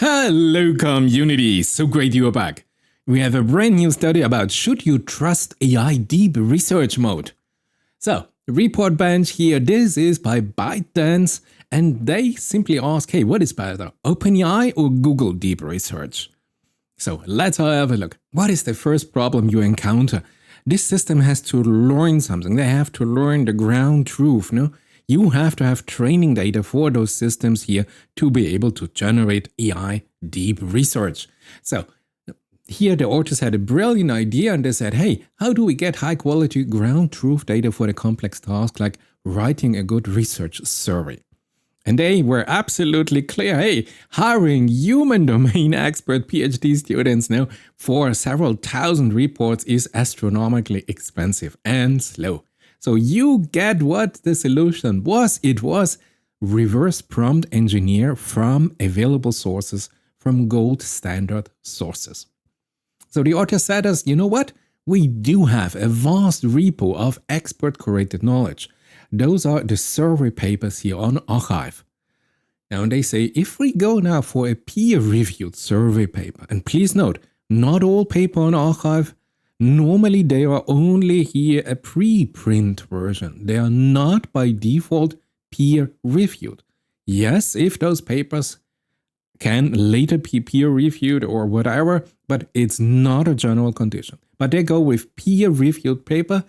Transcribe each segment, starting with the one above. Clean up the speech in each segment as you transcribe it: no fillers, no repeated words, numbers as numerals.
Hello community, so great you are back. We have a brand new study about should you trust AI deep research mode. So, ReportBench here, this is by ByteDance, and they simply ask, hey, what is better, OPENai or Google deep research? So let's have a look. What is the first problem you encounter? This system has to learn something. They have to learn the ground truth, no? You have to have training data for those systems here to be able to generate AI deep research. So here the authors had a brilliant idea and they said, hey, how do we get high quality ground truth data for the complex task like writing a good research survey? And they were absolutely clear, hey, hiring human domain expert PhD students now for several thousand reports is astronomically expensive and slow. So you get what the solution was. It was reverse prompt engineer from available sources, from gold standard sources. So the author said us, you know what? We do have a vast repo of expert curated knowledge. Those are the survey papers here on arXiv. Now they say if we go now for a peer-reviewed survey paper, and please note, not all paper on arXiv, normally they are only here a preprint version. They are not by default peer-reviewed. Yes, if those papers can later be peer-reviewed or whatever, but it's not a general condition. But they go with peer-reviewed paper,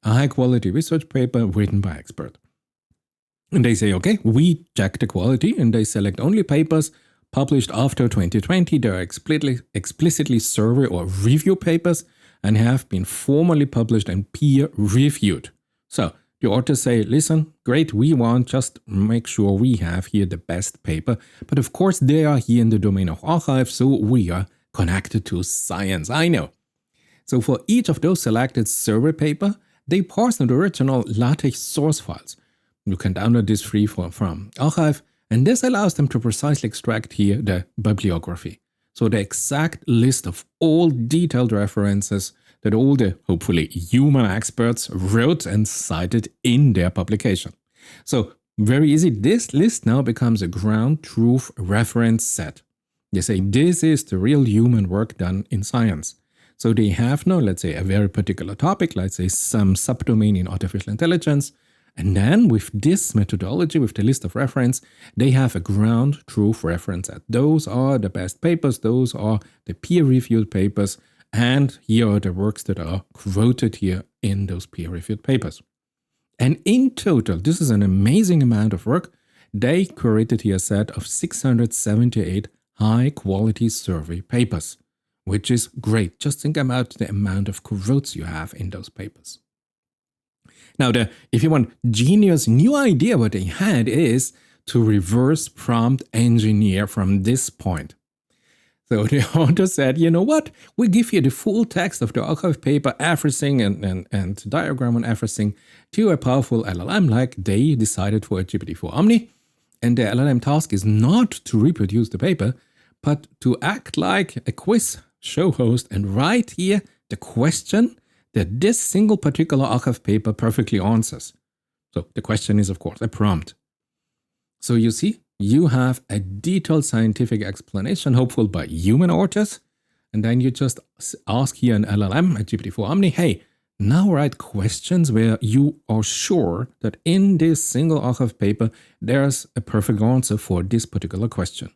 a high-quality research paper written by expert. And they say, okay, we check the quality, and they select only papers published after 2020. They are explicitly survey or review papers and have been formally published and peer-reviewed. So the authors say, listen, great, we want just make sure we have here the best paper. But of course, they are here in the domain of arXiv, so we are connected to science, I know. So for each of those selected survey paper, they parse the original LaTeX source files. You can download this free from arXiv, and this allows them to precisely extract here the bibliography. So the exact list of all detailed references that all the, hopefully, human experts wrote and cited in their publication. So very easy, this list now becomes a ground truth reference set. They say this is the real human work done in science. So they have now, let's say, a very particular topic, let's say some subdomain in artificial intelligence. And then with this methodology, with the list of reference, they have a ground truth reference set. Those are the best papers, those are the peer-reviewed papers, and here are the works that are quoted here in those peer-reviewed papers. And in total, this is an amazing amount of work. They curated here a set of 678 high-quality survey papers, which is great. Just think about the amount of quotes you have in those papers. Now, if you want genius new idea, what they had is to reverse prompt engineer from this point. So the author said, you know what? We give you the full text of the arXiv paper, everything and diagram on everything to a powerful LLM like they decided for a GPT-4 Omni. And the LLM task is not to reproduce the paper, but to act like a quiz show host and write here the question that this single particular arXiv paper perfectly answers. So the question is, of course, a prompt. So you see, you have a detailed scientific explanation, hopeful by human authors, and then you just ask here an LLM, a GPT-4 Omni, hey, now write questions where you are sure that in this single arXiv paper, there's a perfect answer for this particular question.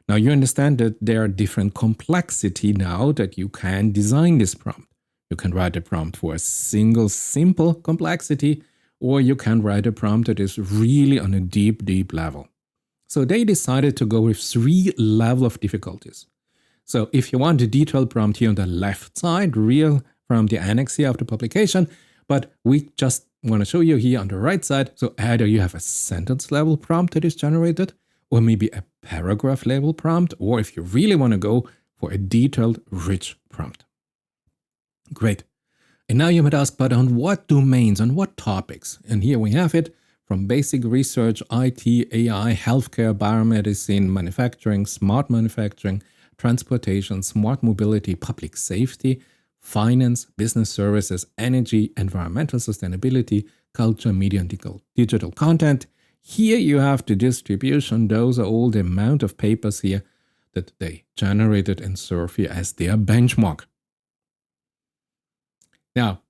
Now you understand that there are different complexity now that you can design this prompt. You can write a prompt for a single simple complexity, or you can write a prompt that is really on a deep, deep level. So they decided to go with 3 levels of difficulties. So if you want a detailed prompt here on the left side, real from the annex here of the publication, but we just want to show you here on the right side. So either you have a sentence level prompt that is generated, or maybe a paragraph level prompt, or if you really want to go for a detailed, rich prompt. Great. And now you might ask, but on what domains, on what topics? And here we have it from basic research, IT, AI, healthcare, biomedicine, manufacturing, smart manufacturing, transportation, smart mobility, public safety, finance, business services, energy, environmental sustainability, culture, media, and digital content. Here you have the distribution. Those are all the amount of papers here that they generated in SerpAPI as their benchmark. Now,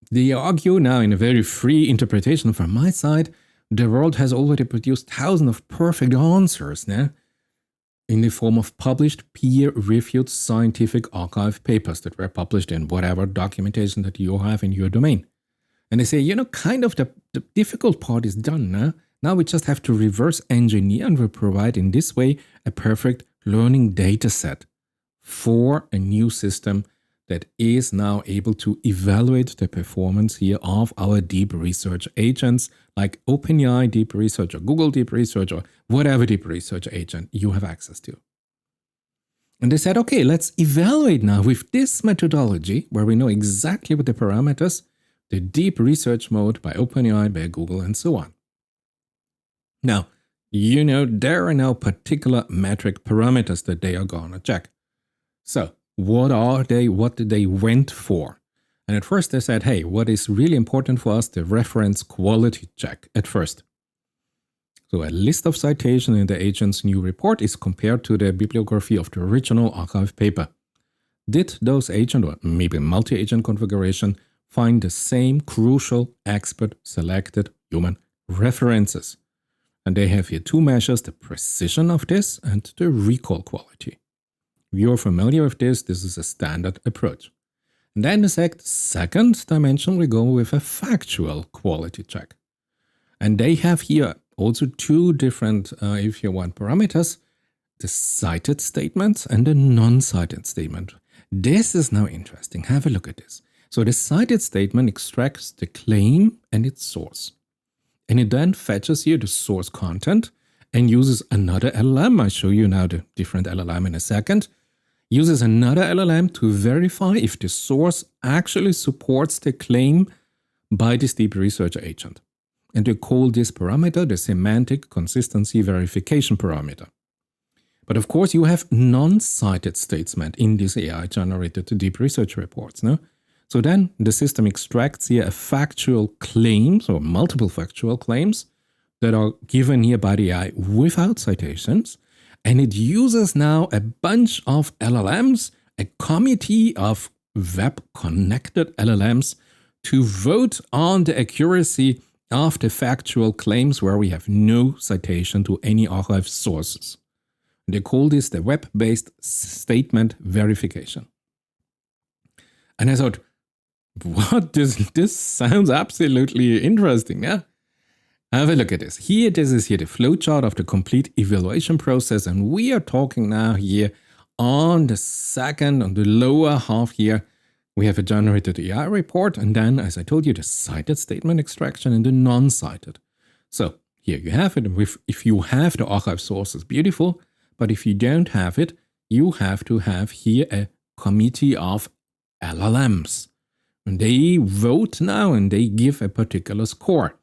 they argue now in a very free interpretation from my side, the world has already produced thousands of perfect answers now in the form of published peer-reviewed scientific archive papers that were published in whatever documentation that you have in your domain. And they say, kind of the difficult part is done now. Now we just have to reverse engineer and we provide in this way a perfect learning data set for a new system that is now able to evaluate the performance here of our deep research agents like OPENai Deep Research or Google Deep Research or whatever deep research agent you have access to. And they said, okay, let's evaluate now with this methodology where we know exactly what the parameters, the deep research mode by OPENai, by Google, and so on. Now, there are now particular metric parameters that they are going to check. So, what are they? What did they went for? And at first they said, hey, what is really important for us, the reference quality check at first. So a list of citations in the agent's new report is compared to the bibliography of the original archive paper. Did those agent or maybe multi-agent configuration find the same crucial expert selected human references? And they have here two measures, the precision of this and the recall quality. If you're familiar with this is a standard approach. And then the second dimension, we go with a factual quality check. And they have here also two different, if you want, parameters, the cited statement and the non-cited statement. This is now interesting. Have a look at this. So the cited statement extracts the claim and its source. And it then fetches here the source content and uses another LLM. I'll show you now the different LLM in a second. Uses another LLM to verify if the source actually supports the claim by this deep research agent. And they call this parameter the semantic consistency verification parameter. But of course, you have non-cited statement in this AI-generated deep research reports. No? So then the system extracts here a factual claims or multiple factual claims that are given here by the AI without citations. And it uses now a bunch of LLMs, a committee of web-connected LLMs to vote on the accuracy of the factual claims where we have no citation to any archive sources. They call this the web-based statement verification. And I thought, what? This sounds absolutely interesting, yeah? Have a look at this. This is the flowchart of the complete evaluation process, and we are talking now here on the lower half here, we have a generated AI report, and then, as I told you, the cited statement extraction and the non-cited. So here you have it. If you have the archive sources, beautiful, but if you don't have it, you have to have here a committee of LLMs. And they vote now and they give a particular score.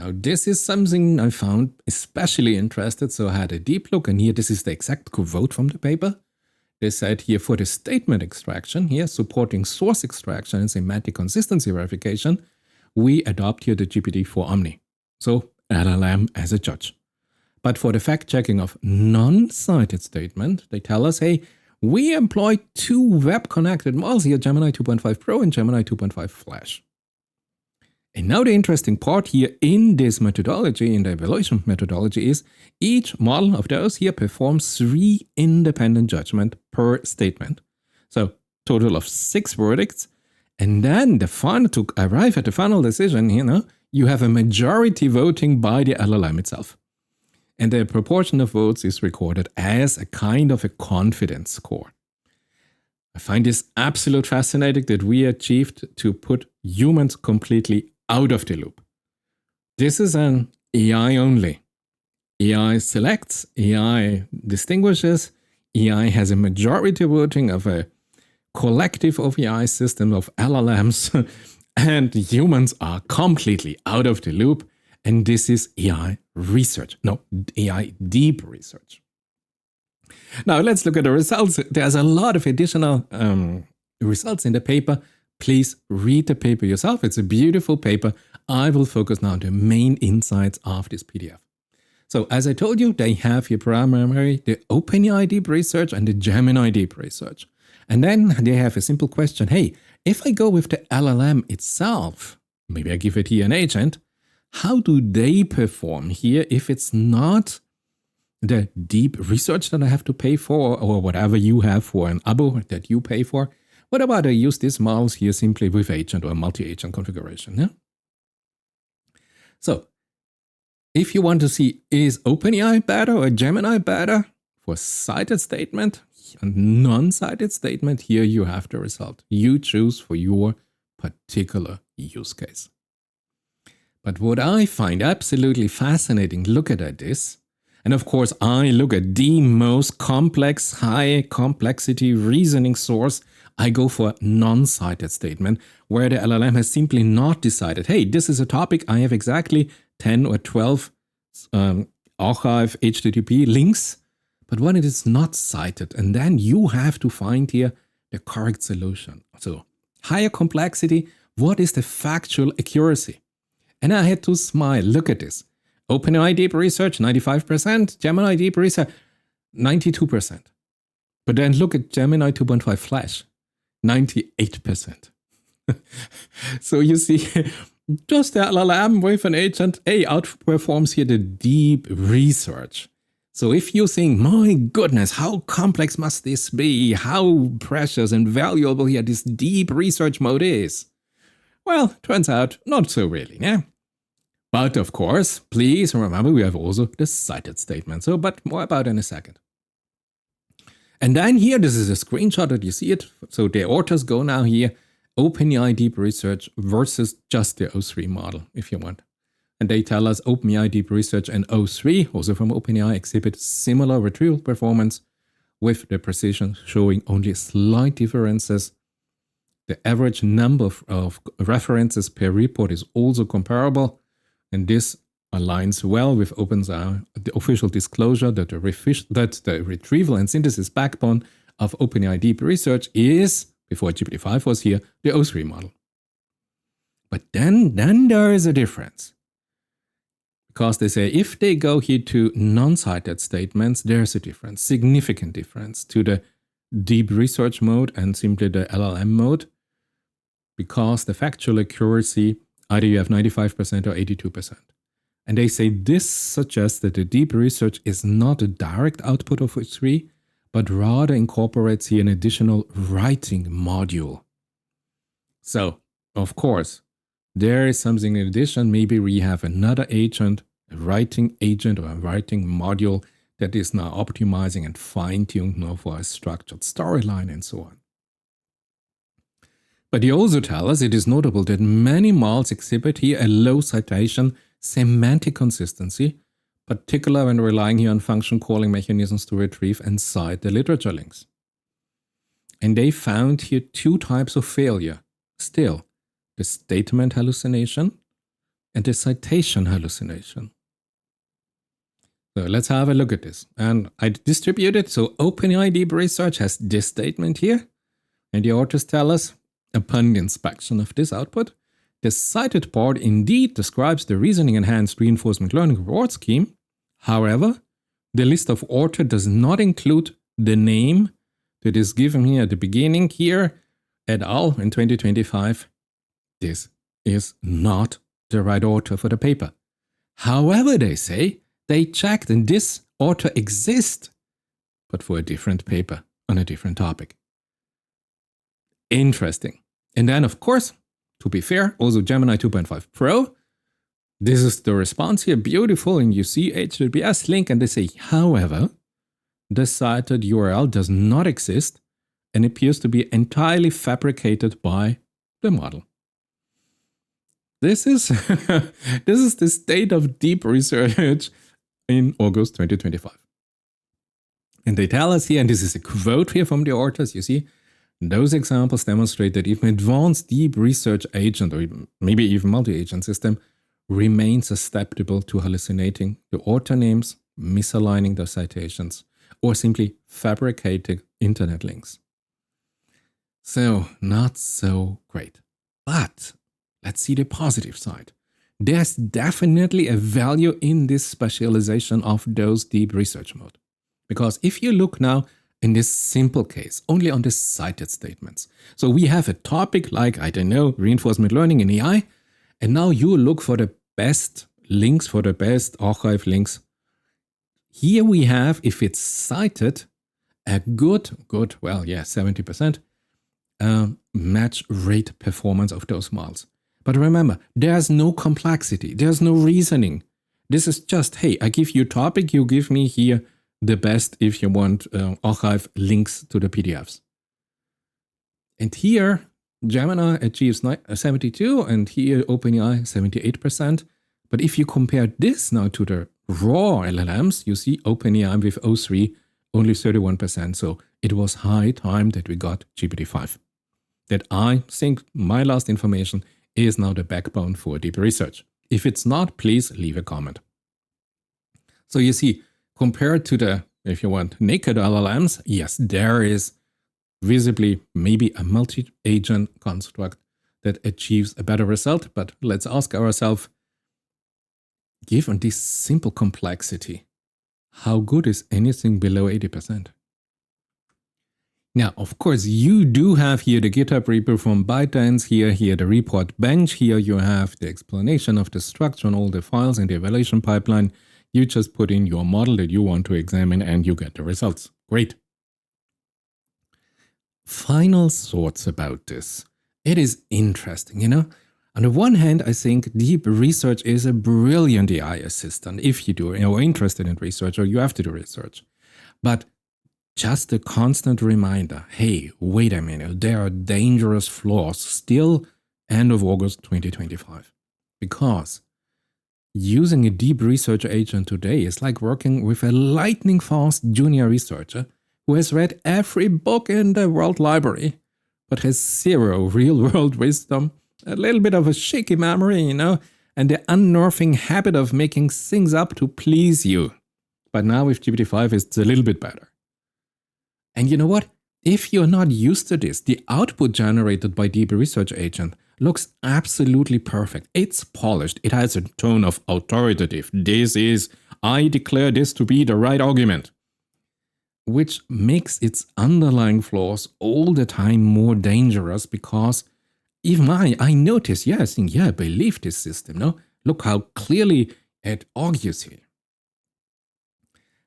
Now, this is something I found especially interested, so I had a deep look, and here this is the exact quote from the paper. They said here for the statement extraction, here supporting source extraction and semantic consistency verification, we adopt here the GPT-4 Omni, so LLM as a judge. But for the fact-checking of non-cited statement, they tell us, hey, we employ two web-connected models here, Gemini 2.5 Pro and Gemini 2.5 Flash. And now the interesting part here in this methodology, in the evaluation methodology, is each model of those here performs 3 independent judgments per statement. So total of 6 verdicts. And then to arrive at the final decision, you have a majority voting by the LLM itself. And the proportion of votes is recorded as a kind of a confidence score. I find this absolutely fascinating that we achieved to put humans completely out of the loop. This is an AI only. AI selects, AI distinguishes, AI has a majority voting of a collective of AI system of LLMs, and humans are completely out of the loop. And this is AI research, no, AI deep research. Now let's look at the results. There's a lot of additional results in the paper. Please read the paper yourself. It's a beautiful paper. I will focus now on the main insights of this PDF. So as I told you, they have here primarily the OpenAI Deep Research and the Gemini Deep Research. And then they have a simple question. Hey, if I go with the LLM itself, maybe I give it here an agent, how do they perform here if it's not the deep research that I have to pay for or whatever you have for an abo that you pay for? What about I use these models here simply with agent or multi-agent configuration? Yeah? So if you want to see is OpenAI better or Gemini better for cited statement and non-cited statement, here you have the result. You choose for your particular use case. But what I find absolutely fascinating, look at this, and of course I look at the most complex, high complexity reasoning source. I go for non-cited statement where the LLM has simply not decided, hey, this is a topic, I have exactly 10 or 12 archive HTTP links, but when it is not cited, and then you have to find here the correct solution. So higher complexity, what is the factual accuracy? And I had to smile, look at this. OpenAI Deep Research, 95%, Gemini Deep Research, 92%. But then look at Gemini 2.5 Flash, 98%. So you see, just the LLM with an agent, outperforms here the deep research. So if you think, my goodness, how complex must this be? How precious and valuable here this deep research mode is? Well, turns out not so really, yeah? But of course, please remember we have also the cited statement. So, but more about in a second. And then here, this is a screenshot that you see it. So the authors go now here, OpenAI Deep Research versus just the O3 model, if you want. And they tell us OpenAI Deep Research and O3, also from OpenAI, exhibit similar retrieval performance with the precision showing only slight differences. The average number of references per report is also comparable. And this aligns well with OpenAI, the official disclosure that the retrieval and synthesis backbone of OpenAI Deep Research is, before GPT-5 was here, the O3 model. But then there is a difference. Because they say if they go here to non-cited statements, there's a difference, significant difference to the deep research mode and simply the LLM mode. Because the factual accuracy, either you have 95% or 82%. And they say this suggests that the deep research is not a direct output of O3, but rather incorporates here an additional writing module. So, of course, there is something in addition. Maybe we have another agent, a writing agent or a writing module that is now optimizing and fine-tuned now for a structured storyline and so on. But they also tell us it is notable that many models exhibit here a low citation semantic consistency, particularly when relying here on function calling mechanisms to retrieve and cite the literature links. And they found here two types of failure. Still, the statement hallucination and the citation hallucination. So let's have a look at this. And I distributed, so OpenAI Deep Research has this statement here. And the authors tell us, upon the inspection of this output, the cited part indeed describes the reasoning-enhanced reinforcement learning reward scheme. However, the list of author does not include the name that is given here at the beginning here, et al. In 2025. This is not the right author for the paper. However, they say they checked and this author exists, but for a different paper on a different topic. Interesting. And then, of course, to be fair, also Gemini 2.5 Pro. This is the response here, beautiful, and you see HTTPS link, and they say, however, the cited URL does not exist and appears to be entirely fabricated by the model. This is the state of deep research in August 2025. And they tell us here, and this is a quote here from the authors, you see, those examples demonstrate that even advanced deep research agent or maybe even multi-agent system remains susceptible to hallucinating the author names, misaligning the citations, or simply fabricating internet links. So, not so great. But let's see the positive side. there's definitely a value in this specialization of those deep research mode. Because if you look now in this simple case, only on the cited statements. So we have a topic like, I don't know, reinforcement learning in AI, and now you look for the best links, for the best archive links. Here we have, if it's cited, a good, well, yeah, 70% match rate performance of those models. But remember, there's no complexity, there's no reasoning. This is just, hey, I give you a topic, you give me here the best if you want archive links to the PDFs. And here, Gemini achieves 72, and here OpenAI 78%. But if you compare this now to the raw LLMs, you see OpenAI with O3 only 31%. So it was high time that we got GPT-5. That I think my last information is now the backbone for deep research. If it's not, please leave a comment. So you see, compared to the, if you want, naked LLMs, yes, there is visibly maybe a multi-agent construct that achieves a better result. But let's ask ourselves, given this simple complexity, how good is anything below 80%? Now, of course, you do have here the GitHub repo from ByteDance, here the report bench, here you have the explanation of the structure and all the files and the evaluation pipeline. You just put in your model that you want to examine and you get the results. Great. Final thoughts about this. It is interesting, you know. On the one hand, I think deep research is a brilliant AI assistant if you're interested in research or you have to do research. But just a constant reminder, hey, wait a minute, there are dangerous flaws still end of August 2025. Because using a deep research agent today is like working with a lightning-fast junior researcher who has read every book in the world library, but has zero real-world wisdom, a little bit of a shaky memory, you know, and the unnerving habit of making things up to please you. But now with GPT-5, it's a little bit better. And you know what? If you're not used to this, the output generated by Deep Research Agent looks absolutely perfect. It's polished. It has a tone of authoritative. I declare this to be the right argument. Which makes its underlying flaws all the time more dangerous because even I notice, I think, I believe this system, no? Look how clearly it argues here.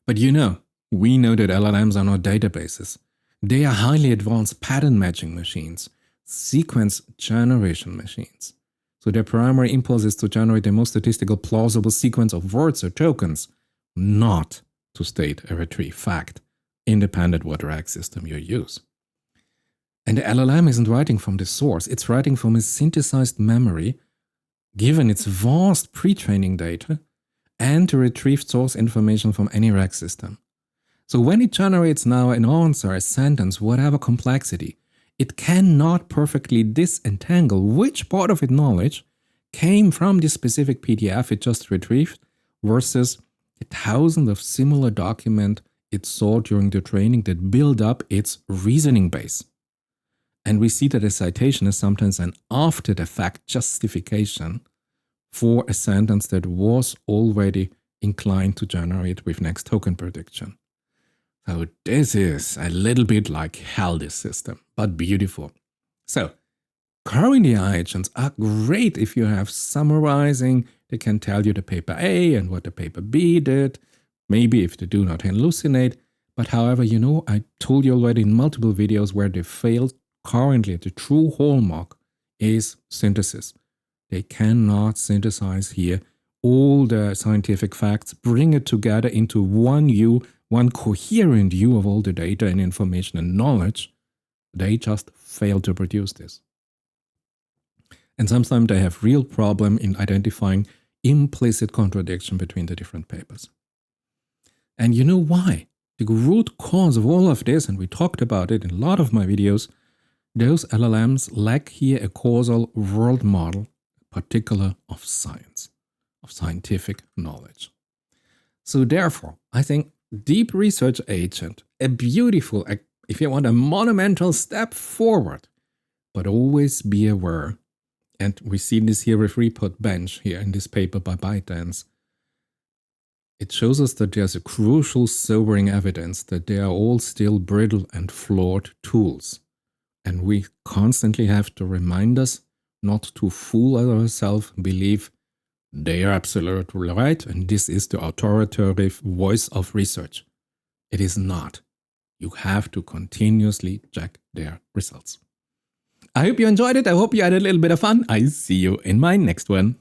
But you know, we know that LLMs are not databases. They are highly advanced pattern matching machines, sequence generation machines. So their primary impulse is to generate the most statistical plausible sequence of words or tokens, not to state a retrieve fact, independent what RAG system you use. And the LLM isn't writing from the source, it's writing from a synthesized memory, given its vast pre-training data, and the retrieved source information from any RAG system. So when it generates now an answer, a sentence, whatever complexity, it cannot perfectly disentangle which part of its knowledge came from this specific PDF it just retrieved versus the thousands of similar documents it saw during the training that build up its reasoning base. And we see that a citation is sometimes an after-the-fact justification for a sentence that was already inclined to generate with next token prediction. So this is a little bit like hell, this system, but beautiful. So current AI agents are great if you have summarizing. They can tell you the paper A and what the paper B did. Maybe if they do not hallucinate. But however, you know, I told you already in multiple videos where they failed. Currently, the true hallmark is synthesis. They cannot synthesize here all the scientific facts, bring it together into one coherent view of all the data and information and knowledge. They just fail to produce this. And sometimes they have real problem in identifying implicit contradiction between the different papers. And you know why? The root cause of all of this, and we talked about it in a lot of my videos, those LLMs lack here a causal world model, particular of science, of scientific knowledge. So therefore, I think Deep Research Agent, a beautiful, if you want, a monumental step forward, but always be aware, And we see this here with ReportBench here in this paper by ByteDance. It shows us that there's a crucial sobering evidence that they are all still brittle and flawed tools. And we constantly have to remind us not to fool ourselves, believe they are absolutely right and this is the authoritative voice of research. It is not. You have to continuously check their results. I hope you enjoyed it. I hope you had a little bit of fun. I see you in my next one.